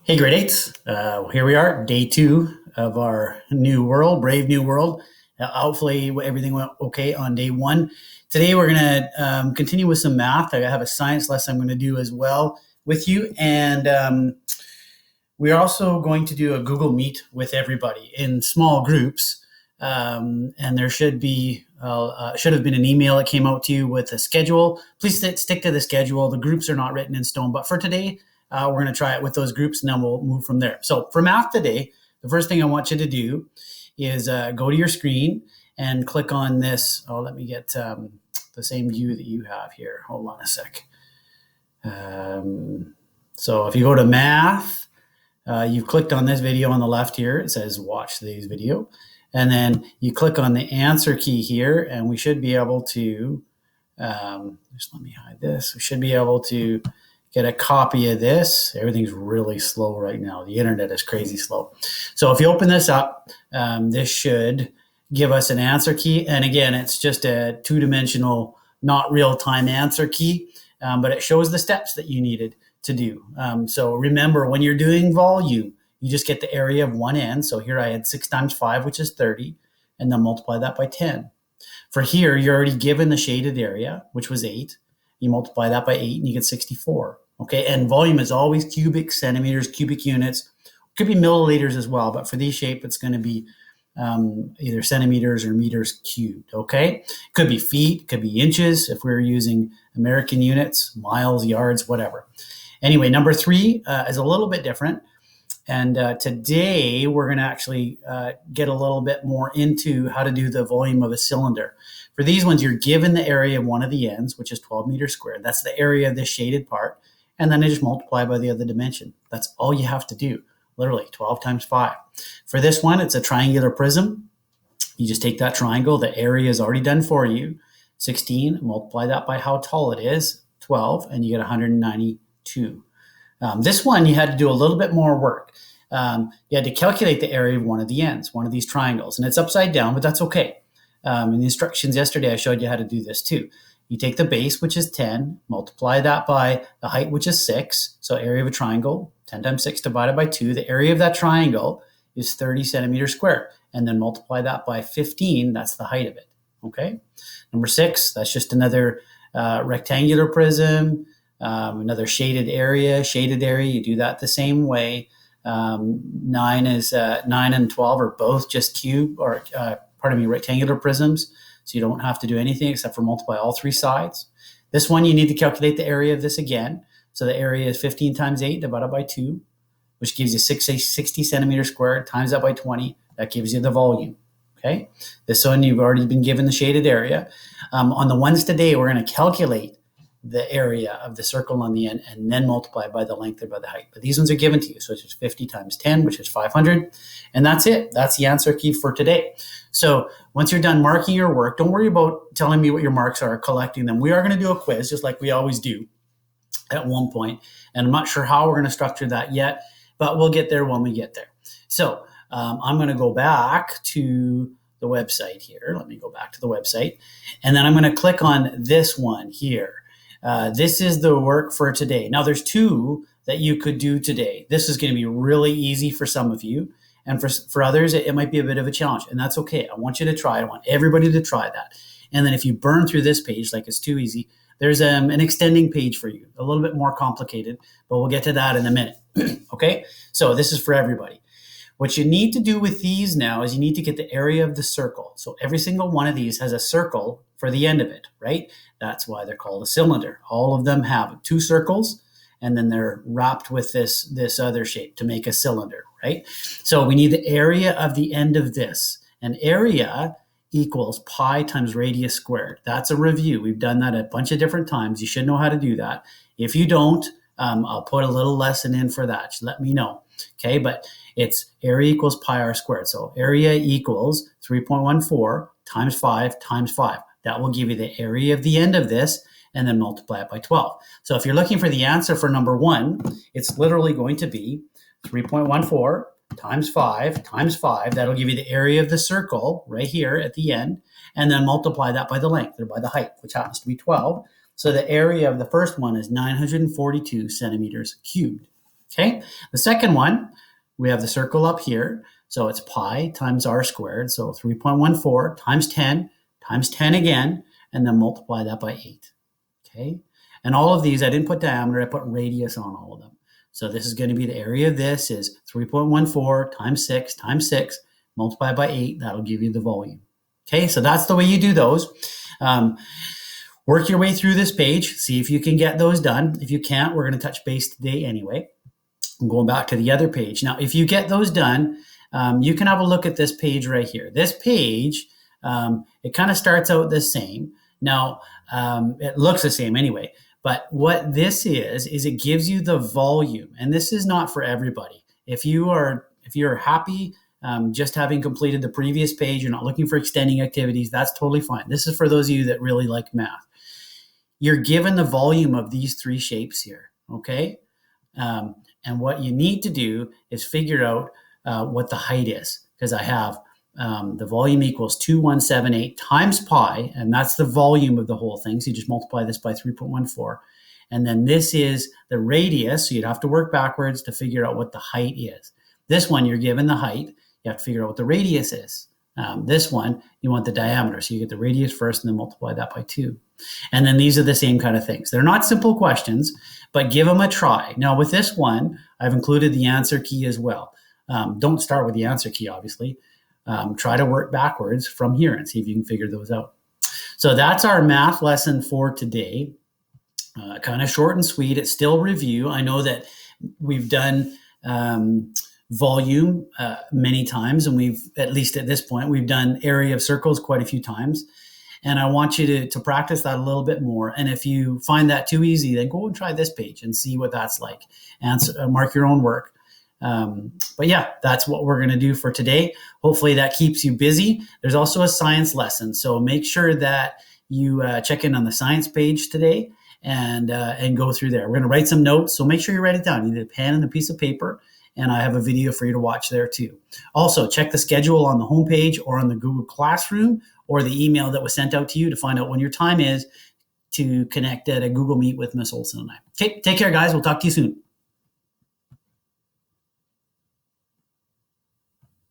Hey, grade eights. Here we are, day two of our new world, brave new world. Hopefully, everything went okay on day one. Today, we're going to continue with some math. I have a science lesson I'm going to do as well with you. And we're also going to do a Google Meet with everybody in small groups. And there should have been an email that came out to you with a schedule. Please stick to the schedule. The groups are not written in stone. But for today, we're going to try it with those groups, and then we'll move from there. So for math today, the first thing I want you to do is go to your screen and click on this. Oh, let me get the same view that you have here. Hold on a sec. So if you go to math, you've clicked on this video on the left here. It says watch today's video. And then you click on the answer key here, and we should be able to, just let me hide this. We should be able to get a copy of this. Everything's really slow right now. The internet is crazy slow. So if you open this up, this should give us an answer key. And again, it's just a two-dimensional, not real-time answer key, but it shows the steps that you needed to do. So remember, when you're doing volume, you just get the area of one end. So here I had 6 times 5, which is 30, and then multiply that by 10. For here, you're already given the shaded area, which was 8. You multiply that by 8, and you get 64. Okay, and volume is always cubic centimeters, cubic units. Could be milliliters as well, but for these shape, it's going to be either centimeters or meters cubed. Okay, could be feet, could be inches if we're using American units, miles, yards, whatever. Anyway, number 3 is a little bit different. And today we're going to actually get a little bit more into how to do the volume of a cylinder. For these ones, you're given the area of one of the ends, which is 12 meters squared. That's the area of this shaded part. And then I just multiply by the other dimension. That's all you have to do. Literally 12 times 5. For this one, it's a triangular prism. You just take that triangle. The area is already done for you. 16, multiply that by how tall it is, 12, and you get 192. This one, you had to do a little bit more work. You had to calculate the area of one of the ends, one of these triangles. And it's upside down, but that's okay. In the instructions yesterday, I showed you how to do this too. You take the base, which is 10, multiply that by the height, which is 6. So area of a triangle, 10 times 6 divided by 2. The area of that triangle is 30 centimeters squared. And then multiply that by 15. That's the height of it. Okay. Number 6, that's just another rectangular prism. Another shaded area, you do that the same way. 9 and 12 are both just rectangular prisms. So you don't have to do anything except for multiply all 3 sides. This one, you need to calculate the area of this again. So the area is 15 times 8 divided by 2, which gives you 60 centimeters squared, times that by 20. That gives you the volume. Okay. This one, you've already been given the shaded area. On the ones today, we're going to calculate the area of the circle on the end and then multiply by the length or by the height. But these ones are given to you. So it's just 50 times 10, which is 500. And that's it. That's the answer key for today. So once you're done marking your work, don't worry about telling me what your marks are, collecting them. We are going to do a quiz just like we always do at one point. And I'm not sure how we're going to structure that yet, but we'll get there when we get there. So I'm going to go back to the website here. Let me go back to the website. And then I'm going to click on this one here. This is the work for today. Now, there's 2 that you could do today. This is going to be really easy for some of you. And for others, it might be a bit of a challenge. And that's okay. I want you to try. I want everybody to try that. And then if you burn through this page like it's too easy, there's an extending page for you. A little bit more complicated, but we'll get to that in a minute. Okay? So this is for everybody. What you need to do with these now is you need to get the area of the circle. So every single one of these has a circle for the end of it, right? That's why they're called a cylinder. All of them have 2 circles, and then they're wrapped with this other shape to make a cylinder, right? So we need the area of the end of this. And area equals pi times radius squared. That's a review. We've done that a bunch of different times. You should know how to do that. If you don't, I'll put a little lesson in for that. Just let me know. Okay, but it's area equals pi r squared. So area equals 3.14 times 5 times 5. That will give you the area of the end of this, and then multiply it by 12. So if you're looking for the answer for number 1, it's literally going to be 3.14 times 5 times 5. That'll give you the area of the circle right here at the end, and then multiply that by the length or by the height, which happens to be 12. So the area of the first one is 942 centimeters cubed. Okay, the second one, we have the circle up here. So it's pi times r squared. So 3.14 times 10 again, and then multiply that by 8. Okay, and all of these, I didn't put diameter, I put radius on all of them. So this is going to be the area of this is 3.14 times 6 multiplied by 8. That'll give you the volume. Okay, so that's the way you do those. Work your way through this page. See if you can get those done. If you can't, we're going to touch base today anyway. I'm going back to the other page. Now, if you get those done, you can have a look at this page right here. This page, it kind of starts out the same. Now, it looks the same anyway. But what this is it gives you the volume. And this is not for everybody. If you're happy just having completed the previous page, you're not looking for extending activities, that's totally fine. This is for those of you that really like math. You're given the volume of these three shapes here, okay? And what you need to do is figure out what the height is, because I have the volume equals 2178 times pi, and that's the volume of the whole thing. So you just multiply this by 3.14. And then this is the radius, so you'd have to work backwards to figure out what the height is. This one, you're given the height. You have to figure out what the radius is. This one, you want the diameter. So you get the radius first and then multiply that by 2. And then these are the same kind of things. They're not simple questions, but give them a try. Now with this one, I've included the answer key as well. Don't start with the answer key, obviously. Try to work backwards from here and see if you can figure those out. So that's our math lesson for today. Kind of short and sweet. It's still review. I know that we've done volume many times, and we've, at least at this point, we've done area of circles quite a few times. And I want you to practice that a little bit more. And if you find that too easy, then go and try this page and see what that's like. And mark your own work. But yeah, that's what we're going to do for today. Hopefully that keeps you busy. There's also a science lesson. So make sure that you check in on the science page today and go through there. We're going to write some notes. So make sure you write it down. You need a pen and a piece of paper. And I have a video for you to watch there too. Also, check the schedule on the homepage or on the Google Classroom or the email that was sent out to you to find out when your time is to connect at a Google Meet with Miss Olson and I. Okay, take care, guys. We'll talk to you soon.